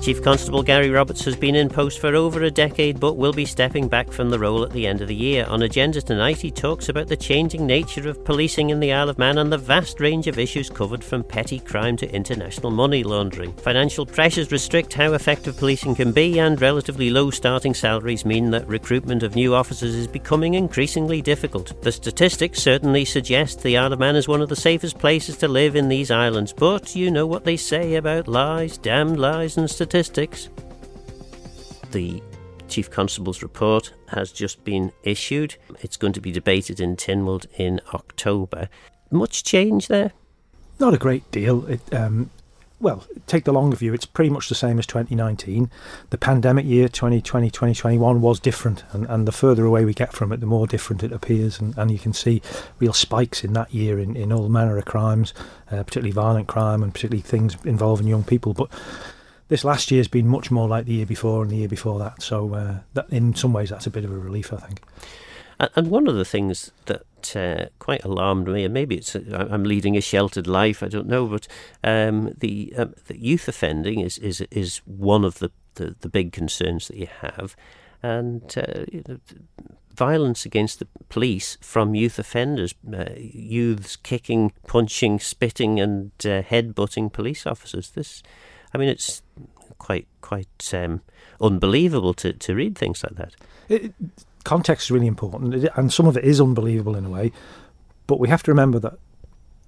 Chief Constable Gary Roberts has been in post for over a decade but will be stepping back from the role at the end of the year. On Agenda tonight he talks about the changing nature of policing in the Isle of Man and the vast range of issues covered from petty crime to international money laundering. Financial pressures restrict how effective policing can be, and relatively low starting salaries mean that recruitment of new officers is becoming increasingly difficult. The statistics certainly suggest the Isle of Man is one of the safest places to live in these islands, but you know what they say about lies, damned lies and statistics. The Chief Constable's report has just been issued. It's going to be debated in Tynwald in October. Much change there? Not a great deal. Take the longer view, it's pretty much the same as 2019. The pandemic year, 2020, 2021, was different, and the further away we get from it, the more different it appears, and you can see real spikes in that year in all manner of crimes, particularly violent crime and particularly things involving young people. But this last year has been much more like the year before and the year before that, so that, in some ways that's a bit of a relief, I think. And one of the things that quite alarmed me, and maybe I'm leading a sheltered life, I don't know, but the youth offending is one of the big concerns that you have, and violence against the police from youth offenders, youths kicking, punching, spitting, and head-butting police officers. It's quite unbelievable to read things like that. Context is really important, and some of it is unbelievable in a way, but we have to remember that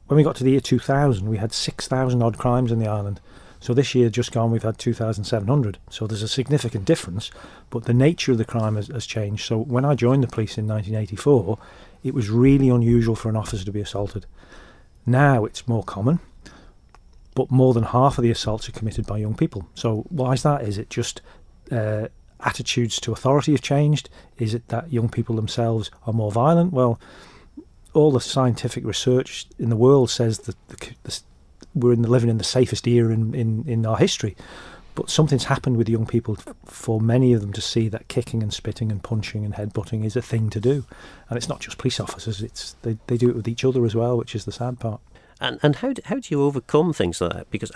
when we got to the year 2000 we had 6,000 odd crimes in the island. So this year just gone we've had 2,700, so there's a significant difference, but the nature of the crime has changed. So when I joined the police in 1984, it was really unusual for an officer to be assaulted. Now it's more common, but more than half of the assaults are committed by young people. So why is that? Is it just attitudes to authority have changed? Is it that young people themselves are more violent? Well, all the scientific research in the world says that we're living in the safest era in our history. But something's happened with young people for many of them to see that kicking and spitting and punching and headbutting is a thing to do. And it's not just police officers, they do it with each other as well, which is the sad part. And how do you overcome things like that? Because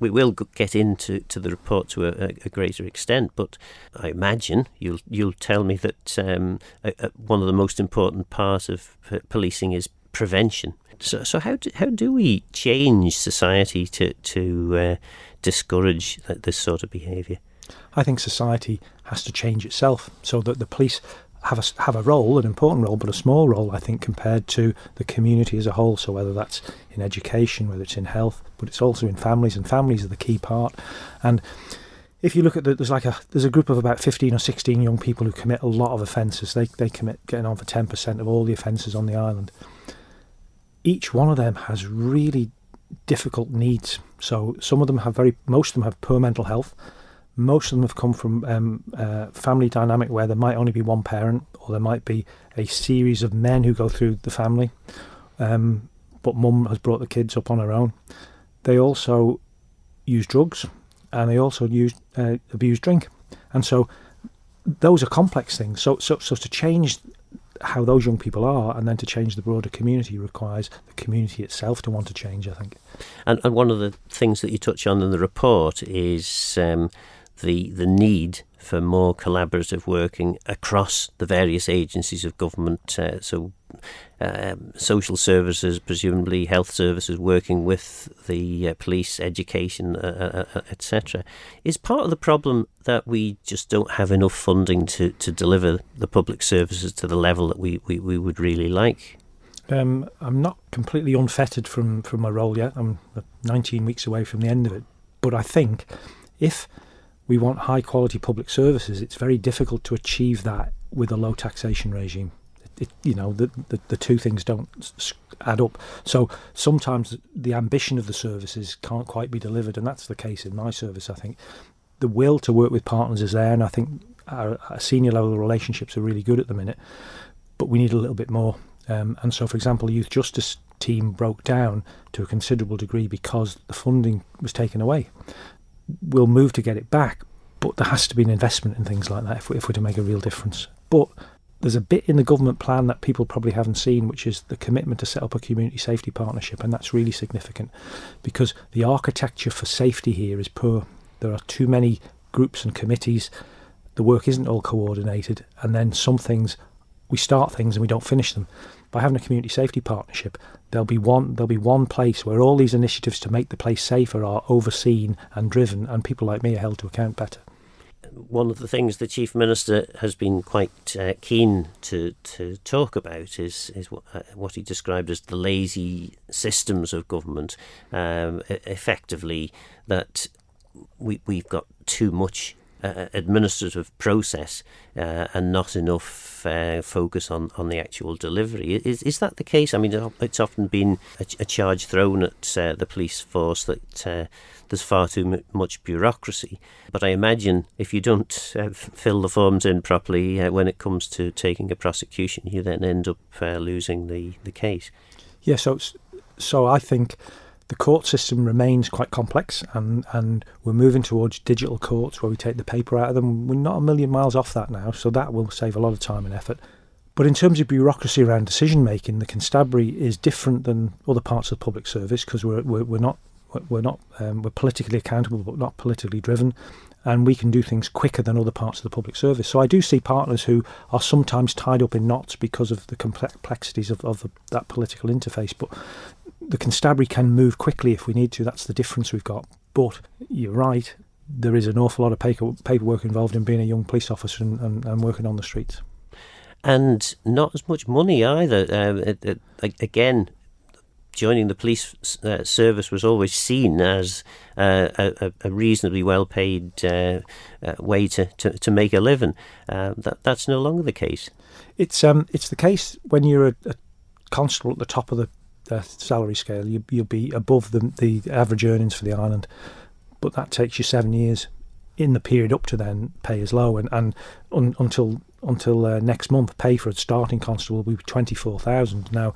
we will get into the report to a greater extent, but I imagine you'll tell me that one of the most important parts of policing is prevention. So how do we change society to discourage this sort of behaviour? I think society has to change itself so that the police have a role, an important role, but a small role, I think, compared to the community as a whole. So whether that's in education, whether it's in health, but it's also in families, and families are the key part. And if you look at there's a group of about 15 or 16 young people who commit a lot of offences. They commit getting on for 10% of all the offences on the island. Each one of them has really difficult needs. So most of them have poor mental health. Most of them have come from family dynamic where there might only be one parent, or there might be a series of men who go through the family, but mum has brought the kids up on her own. They also use drugs, and they also abuse drink, and so those are complex things. So to change how those young people are, and then to change the broader community, requires the community itself to want to change, I think. And one of the things that you touch on in the report is the need for more collaborative working across the various agencies of government, social services, presumably health services, working with the police, education, etc. Is part of the problem that we just don't have enough funding to deliver the public services to the level that we would really like? I'm not completely unfettered from my role yet. I'm 19 weeks away from the end of it. But I think if we want high quality public services, it's very difficult to achieve that with a low taxation regime. The two things don't add up. So sometimes the ambition of the services can't quite be delivered, and that's the case in my service. I think the will to work with partners is there, and I think our senior level relationships are really good at the minute, but we need a little bit more. And so, for example, the youth justice team broke down to a considerable degree because the funding was taken away. We'll move to get it back, but there has to be an investment in things like that if we're to make a real difference. But there's a bit in the government plan that people probably haven't seen, which is the commitment to set up a community safety partnership, and that's really significant because the architecture for safety here is poor. There are too many groups and committees. The work isn't all coordinated, and then some things, we start things and we don't finish them. By having a community safety partnership, there'll be one place where all these initiatives to make the place safer are overseen and driven, and people like me are held to account better. One of the things the Chief Minister has been quite keen to talk about is what he described as the lazy systems of government, effectively that we've got too much administrative process and not enough focus on the actual delivery. Is that the case? I mean, it's often been a charge thrown at the police force that there's far too much bureaucracy. But I imagine if you don't fill the forms in properly when it comes to taking a prosecution, you then end up losing the case. Yeah, so I think the court system remains quite complex, and we're moving towards digital courts where we take the paper out of them. We're not a million miles off that now, so that will save a lot of time and effort. But in terms of bureaucracy around decision making, the constabulary is different than other parts of the public service because we're politically accountable but not politically driven, and we can do things quicker than other parts of the public service. So I do see partners who are sometimes tied up in knots because of the complexities of that political interface, but the constabulary can move quickly if we need to. That's the difference we've got. But you're right, there is an awful lot of paperwork involved in being a young police officer and working on the streets. And not as much money either. Again, joining the police service was always seen as a reasonably well-paid way to make a living. That's no longer the case. It's the case when you're a constable at the top of the salary scale. You'll be above the average earnings for the island, but that takes you 7 years. In the period up to then, pay is low, and until next month, pay for a starting constable will be 24,000. Now,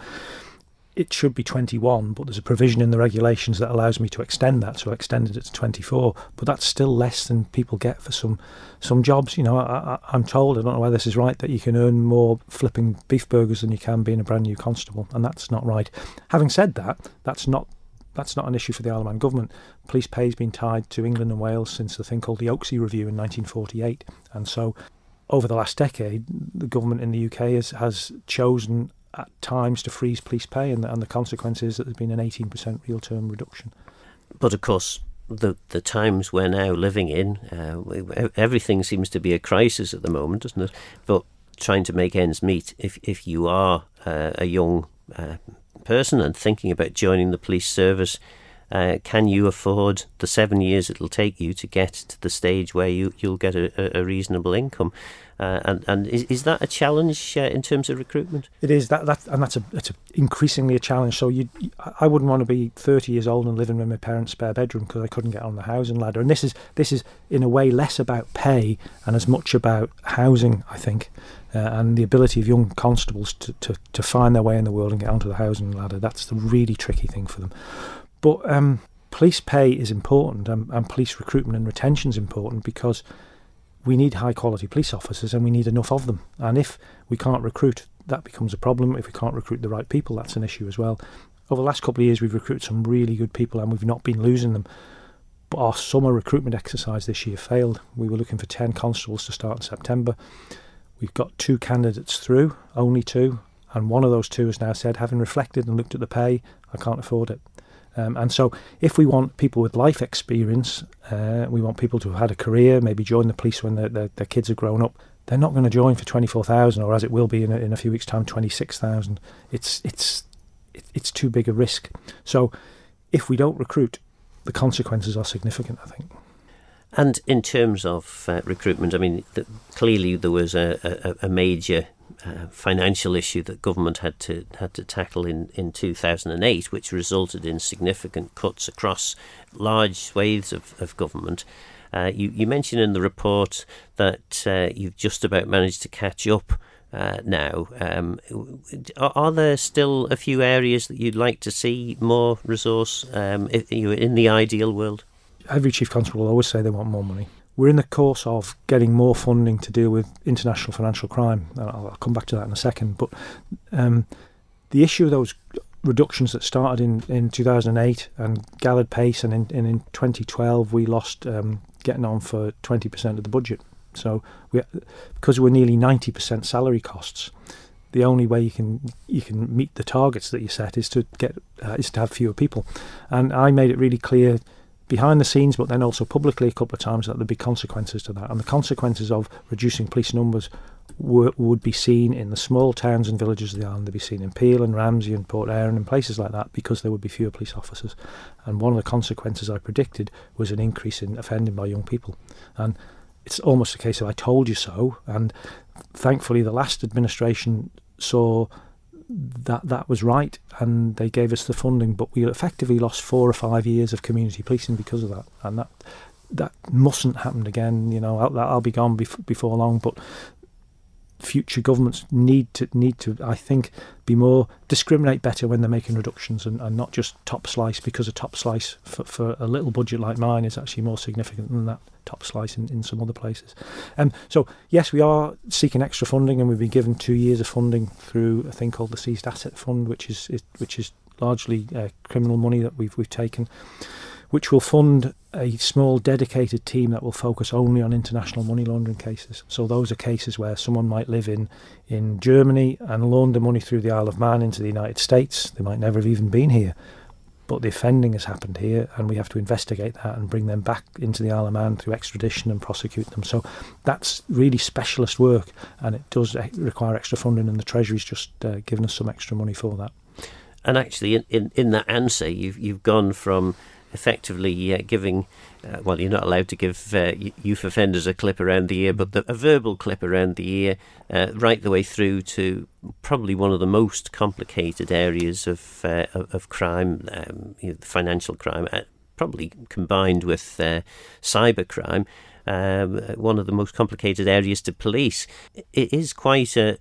it should be 21, but there's a provision in the regulations that allows me to extend that, so I extended it to 24. But that's still less than people get for some jobs. You know, I'm told, I don't know whether this is right, that you can earn more flipping beef burgers than you can being a brand new constable, and that's not right. Having said that, that's not an issue for the Isle of Man government. Police pay has been tied to England and Wales since the thing called the Oaksey Review in 1948, and so over the last decade, the government in the UK has chosen at times to freeze police pay, and the consequence is that there's been an 18% real term reduction. But of course, the times we're now living in, everything seems to be a crisis at the moment, doesn't it? But trying to make ends meet, if you are a young person and thinking about joining the police service, can you afford the 7 years it'll take you to get to the stage where you'll get a reasonable income? And is that a challenge in terms of recruitment? It is that's increasingly a challenge. So I wouldn't want to be 30 years old and living in my parents' spare bedroom because I couldn't get on the housing ladder. And this is in a way less about pay and as much about housing, I think, and the ability of young constables to find their way in the world and get onto the housing ladder. That's the really tricky thing for them. But police pay is important, and police recruitment and retention is important because we need high-quality police officers and we need enough of them. And if we can't recruit, that becomes a problem. If we can't recruit the right people, that's an issue as well. Over the last couple of years, we've recruited some really good people and we've not been losing them. But our summer recruitment exercise this year failed. We were looking for 10 constables to start in September. We've got 2 candidates through, only 2, and one of those 2 has now said, having reflected and looked at the pay, I can't afford it. And so if we want people with life experience, we want people to have had a career, maybe join the police when their kids have grown up, they're not going to join for 24,000, or as it will be in a few weeks' time, 26,000. It's too big a risk. So if we don't recruit, the consequences are significant, I think. And in terms of recruitment, I mean, clearly there was a major financial issue that government had to tackle in 2008, which resulted in significant cuts across large swathes of government. You mentioned in the report that you've just about managed to catch up now. Are there still a few areas that you'd like to see more resource if you were in the ideal world? Every chief constable will always say they want more money. We're in the course of getting more funding to deal with international financial crime. I'll come back to that in a second. But the issue of those reductions that started in 2008 and gathered pace, and in 2012 we lost getting on for 20% of the budget. So because we're nearly 90% salary costs, the only way you can meet the targets that you set is to have fewer people. And I made it really clear behind the scenes, but then also publicly a couple of times, that there'd be consequences to that. And the consequences of reducing police numbers would be seen in the small towns and villages of the island. They'd be seen in Peel and Ramsey and Port Erin and places like that, because there would be fewer police officers. And one of the consequences I predicted was an increase in offending by young people. And it's almost a case of I told you so. And thankfully the last administration saw that was right, and they gave us the funding, but we effectively lost 4 or 5 years of community policing because of that. And that mustn't happen again. I'll be gone before long, but future governments need to I think discriminate better when they're making reductions, and not just top slice, because a top slice for a little budget like mine is actually more significant than that top slice in some other places. So yes, we are seeking extra funding, and we've been given 2 years of funding through a thing called the Seized Asset Fund, which is largely criminal money that we've taken, which will fund a small dedicated team that will focus only on international money laundering cases. So those are cases where someone might live in Germany and launder money through the Isle of Man into the United States. They might never have even been here, but the offending has happened here, and we have to investigate that and bring them back into the Isle of Man through extradition and prosecute them. So that's really specialist work, and it does require extra funding, and the Treasury's just given us some extra money for that. And actually, in that answer, you've gone from effectively giving, well, you're not allowed to give youth offenders a clip around the ear, but a verbal clip around the ear, right the way through to probably one of the most complicated areas of crime, financial crime, probably combined with cyber crime. One of the most complicated areas to police. It is quite a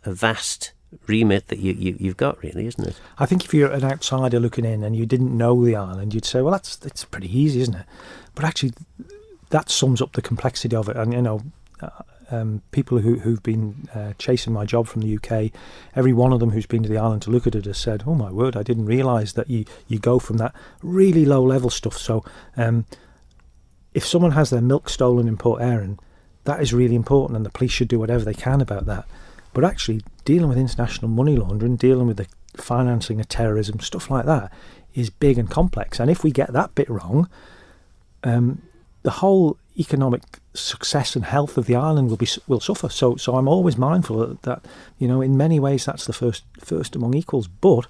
vast remit that you've got, really, isn't it? I think if you're an outsider looking in and you didn't know the island, you'd say, well, it's pretty easy, isn't it? But actually, that sums up the complexity of it. And people who've been chasing my job from the UK, every one of them who's been to the island to look at it has said, oh my word, I didn't realise that you go from that really low level stuff. So if someone has their milk stolen in Port Erin, that is really important, and the police should do whatever they can about that. But actually, dealing with international money laundering, dealing with the financing of terrorism, stuff like that, is big and complex. And if we get that bit wrong, the whole economic success and health of the island will suffer. So I'm always mindful that in many ways that's the first among equals. But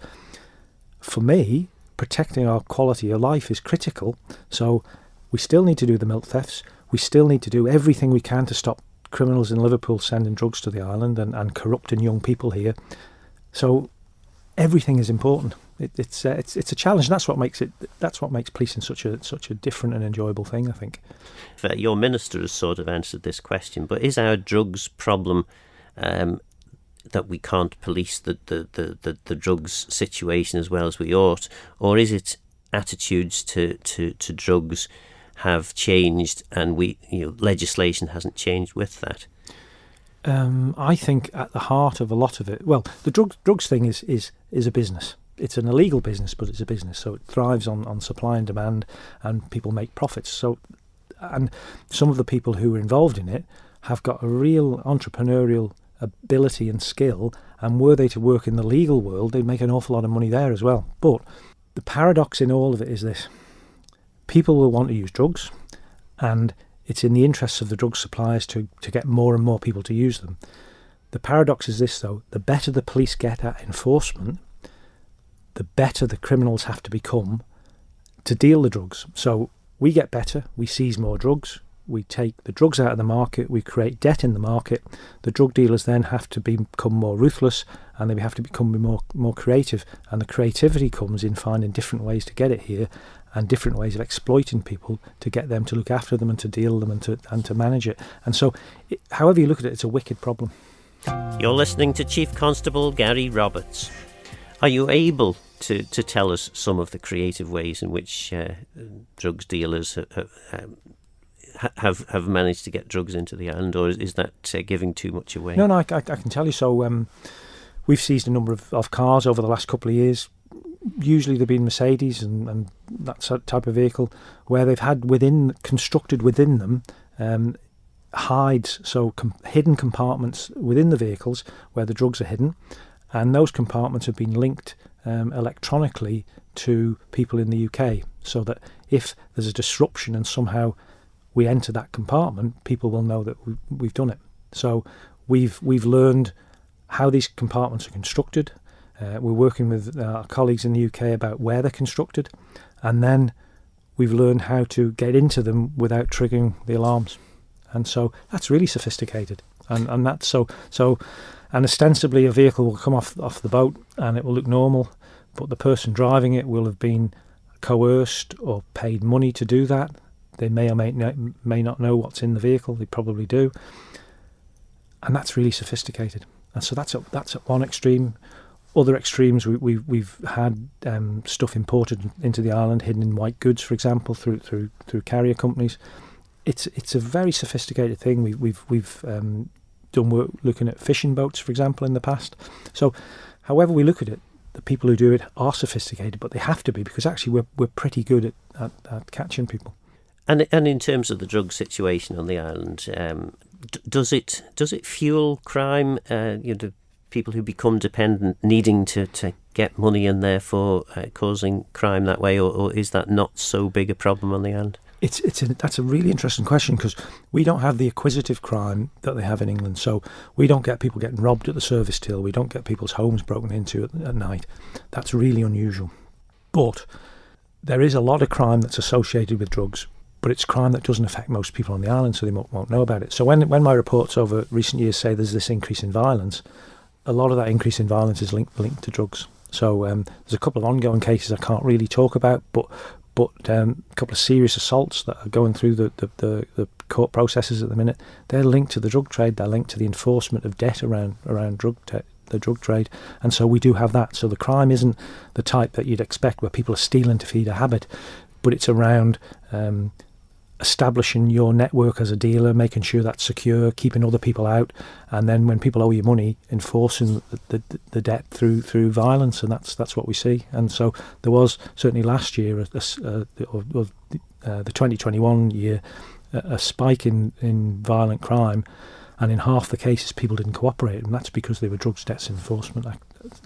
for me, protecting our quality of life is critical. So we still need to do the milk thefts. We still need to do everything we can to stop criminals in Liverpool sending drugs to the island and corrupting young people here. So everything is important. It's a challenge. And that's what makes policing such a different and enjoyable thing, I think. Your minister has sort of answered this question, but is our drugs problem that we can't police the drugs situation as well as we ought, or is it attitudes to drugs have changed and legislation hasn't changed with that? I think at the heart of a lot of it, well, the drugs thing is a business. It's an illegal business, but it's a business, so it thrives on supply and demand, and people make profits. So, and some of the people who are involved in it have got a real entrepreneurial ability and skill, and were they to work in the legal world, they'd make an awful lot of money there as well. But the paradox in all of it is this: people will want to use drugs, and it's in the interests of the drug suppliers to get more and more people to use them. The paradox is this, though: the better the police get at enforcement, the better the criminals have to become to deal the drugs. So we get better, we seize more drugs, we take the drugs out of the market, we create debt in the market. The drug dealers then have to become more ruthless, and they have to become more creative. And the creativity comes in finding different ways to get it here, and different ways of exploiting people to get them to look after them and to deal them and to manage it. And so, however you look at it, it's a wicked problem. You're listening to Chief Constable Gary Roberts. Are you able to tell us some of the creative ways in which drugs dealers have managed to get drugs into the island, or is that giving too much away? No, I can tell you. So we've seized a number of cars over the last couple of years. usually they've been Mercedes and that type of vehicle, where they've had constructed within them hides, so hidden compartments within the vehicles where the drugs are hidden, and those compartments have been linked electronically to people in the UK, so that if there's a disruption and somehow we enter that compartment, people will know that we've done it. So we've learned how these compartments are constructed. We're working with our colleagues in the UK about where they're constructed, and then we've learned how to get into them without triggering the alarms. And so that's really sophisticated, and that's so. And ostensibly, a vehicle will come off the boat and it will look normal, but the person driving it will have been coerced or paid money to do that. They may or may not know what's in the vehicle. They probably do, and that's really sophisticated. And so that's at one extreme. Other extremes, we've had stuff imported into the island, hidden in white goods, for example, through carrier companies. It's a very sophisticated thing. We've done work looking at fishing boats, for example, in the past. So, however we look at it, the people who do it are sophisticated, but they have to be, because actually we're pretty good at catching people. And in terms of the drug situation on the island, does it fuel crime? The people who become dependent needing to get money and therefore causing crime that way, or is that not so big a problem on the island? That's a really interesting question, because we don't have the acquisitive crime that they have in England. So we don't get people getting robbed at the service till. We don't get people's homes broken into at night. That's really unusual. But there is a lot of crime that's associated with drugs, but it's crime that doesn't affect most people on the island, so they won't know about it. So when my reports over recent years say there's this increase in violence, a lot of that increase in violence is linked to drugs. So there's a couple of ongoing cases I can't really talk about, but a couple of serious assaults that are going through the court processes at the minute. They're linked to the drug trade. They're linked to the enforcement of debt around the drug trade. And so we do have that. So the crime isn't the type that you'd expect, where people are stealing to feed a habit, but it's around establishing your network as a dealer, making sure that's secure, keeping other people out, and then when people owe you money, enforcing the debt through violence, and that's what we see. And so there was certainly last year, the 2021 year, a spike in violent crime, and in half the cases people didn't cooperate, and that's because they were drugs debts enforcement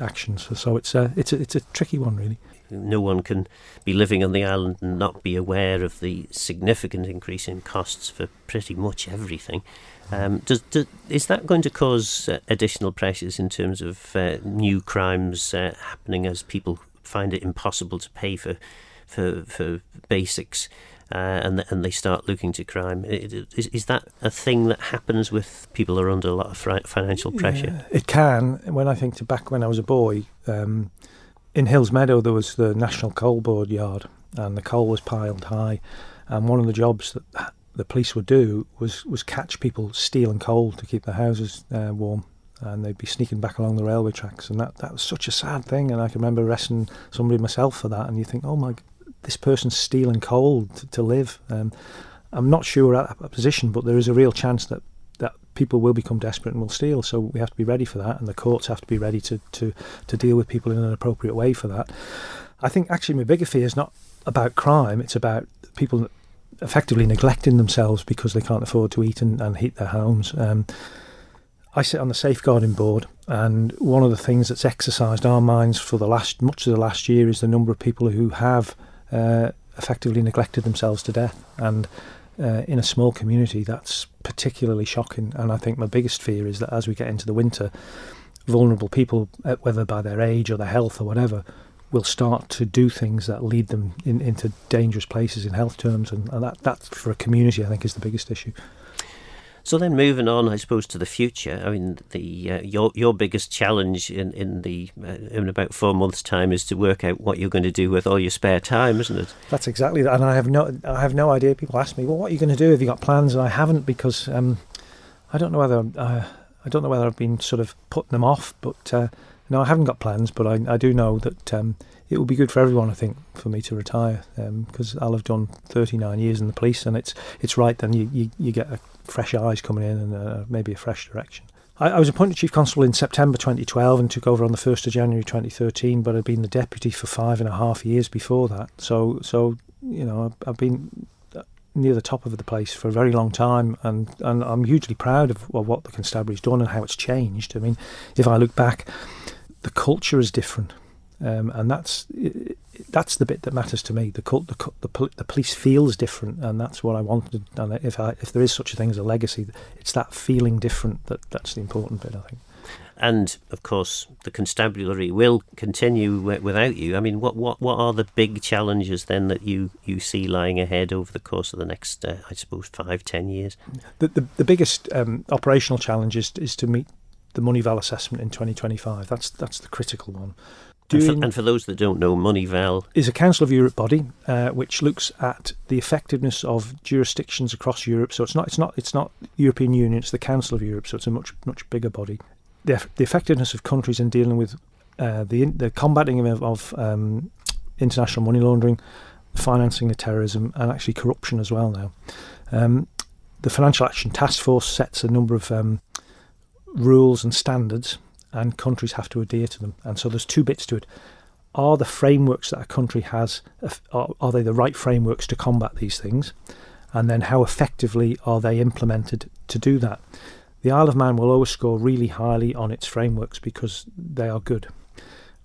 actions. So it's a tricky one, really. No one can be living on the island and not be aware of the significant increase in costs for pretty much everything. Is that going to cause additional pressures in terms of new crimes happening as people find it impossible to pay for basics and they start looking to crime? Is that a thing that happens with people who are under a lot of financial pressure? Yeah, it can. When I think to back when I was a boy, in Hills Meadow there was the National Coal Board yard, and the coal was piled high, and one of the jobs that the police would do was catch people stealing coal to keep their houses warm, and they'd be sneaking back along the railway tracks, and that was such a sad thing. And I can remember arresting somebody myself for that, and you think, oh my, this person's stealing coal to live. I'm not sure we're at that position, but there is a real chance that people will become desperate and will steal, so we have to be ready for that, and the courts have to be ready to deal with people in an appropriate way for that. I think actually my bigger fear is not about crime, it's about people effectively neglecting themselves because they can't afford to eat and heat their homes. I sit on the safeguarding board, and one of the things that's exercised our minds for much of the last year is the number of people who have effectively neglected themselves to death, and in a small community that's particularly shocking. And I think my biggest fear is that as we get into the winter, vulnerable people, whether by their age or their health or whatever, will start to do things that lead them into dangerous places in health terms, and that for a community I think is the biggest issue. So then moving on, I suppose, to the future, I mean, your biggest challenge in about 4 months' time is to work out what you're going to do with all your spare time, isn't it? That's exactly that, and I have no idea. People ask me, well, what are you going to do? Have you got plans? And I haven't, because I don't know whether I've been sort of putting them off, but no, I haven't got plans. But I do know that it will be good for everyone, I think, for me to retire, because I'll have done 39 years in the police, and it's right then you get fresh eyes coming in and maybe a fresh direction. I was appointed Chief Constable in September 2012 and took over on the 1st of January 2013, but I'd been the deputy for 5.5 years before that. So I've been near the top of the place for a very long time, and I'm hugely proud of what the constabulary's done and how it's changed. I mean, if I look back, the culture is different, and that's the bit that matters to me. The police feels different, and that's what I wanted. And if there is such a thing as a legacy, it's that feeling different that's the important bit, I think. And of course, the constabulary will continue without you. I mean, what are the big challenges then that you see lying ahead over the course of the next, I suppose, 5-10 years? The biggest operational challenge is to meet the Moneyval assessment in 2025. That's the critical one. And for those that don't know, Moneyval is a Council of Europe body which looks at the effectiveness of jurisdictions across Europe. So it's not European Union. It's the Council of Europe. So it's a much bigger body. The effectiveness of countries in dealing with the combating of international money laundering, financing of terrorism, and actually corruption as well now. The Financial Action Task Force sets a number of rules and standards, and countries have to adhere to them. And so there's two bits to it. Are the frameworks that a country has, are they the right frameworks to combat these things? And then how effectively are they implemented to do that? The Isle of Man will always score really highly on its frameworks because they are good.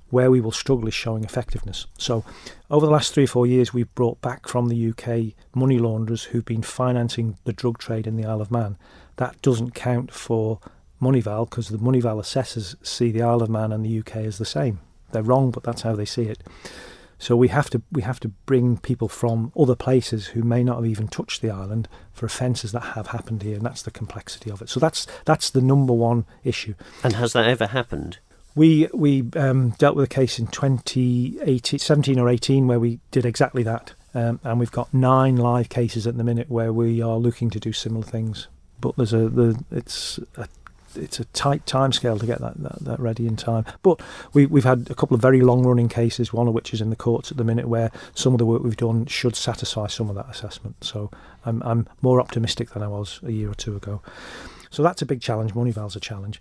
Where we will struggle is showing effectiveness. So over the last 3 or 4 years, we've brought back from the UK money launderers who've been financing the drug trade in the Isle of Man. That doesn't count for Moneyval because the Moneyval assessors see the Isle of Man and the UK as the same. They're wrong, but that's how they see it. So we have to bring people from other places who may not have even touched the island for offences that have happened here, and that's the complexity of it. So that's the number one issue. And has that ever happened? We dealt with a case in 2017 or 18 where we did exactly that, and we've got 9 live cases at the minute where we are looking to do similar things. But it's a tight timescale to get that ready in time. But we've had a couple of very long-running cases, one of which is in the courts at the minute, where some of the work we've done should satisfy some of that assessment. So I'm more optimistic than I was a year or two ago. So that's a big challenge. Moneyval's a challenge.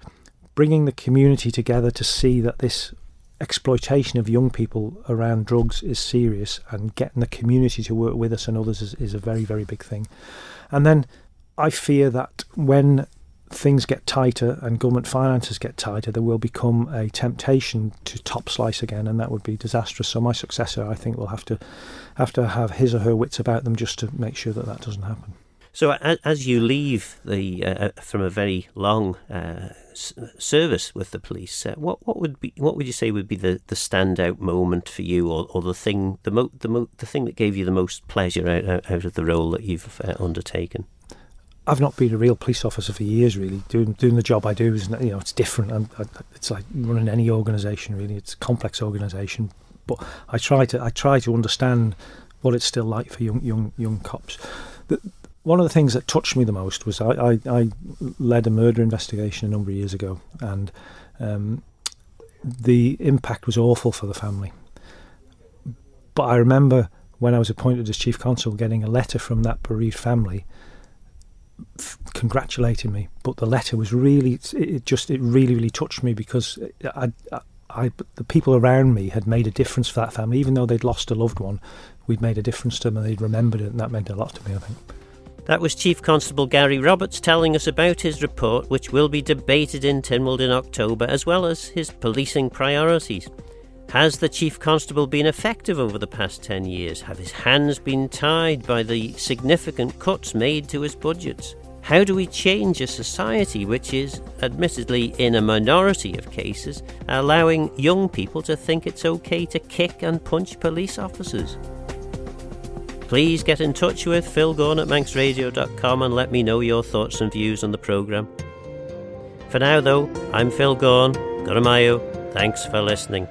Bringing the community together to see that this exploitation of young people around drugs is serious, and getting the community to work with us and others is a very, very big thing. And then I fear that when things get tighter and government finances get tighter, there will become a temptation to top slice again, and that would be disastrous. So my successor, I think, will have to have his or her wits about them just to make sure that doesn't happen. So as you leave from a very long service with the police, what would you say would be the standout moment for you, or the thing that gave you the most pleasure out of the role that you've undertaken? I've not been a real police officer for years, really. Doing the job I do is, it's different. It's like running any organisation, really. It's a complex organisation, but I try to understand what it's still like for young cops. One of the things that touched me the most was I led a murder investigation a number of years ago, and the impact was awful for the family. But I remember when I was appointed as Chief Constable getting a letter from that bereaved family congratulating me, but the letter was really really touched me, because the people around me had made a difference for that family. Even though they'd lost a loved one, we'd made a difference to them and they'd remembered it, and that meant a lot to me, I think. That was Chief Constable Gary Roberts telling us about his report, which will be debated in Tynwald in October, as well as his policing priorities. Has the Chief Constable been effective over the past 10 years? Have his hands been tied by the significant cuts made to his budgets? How do we change a society which is, admittedly in a minority of cases, allowing young people to think it's okay to kick and punch police officers? Please get in touch with Phil Gaughan at manxradio.com and let me know your thoughts and views on the programme. For now, though, I'm Phil Gaughan. Goramayo. Thanks for listening.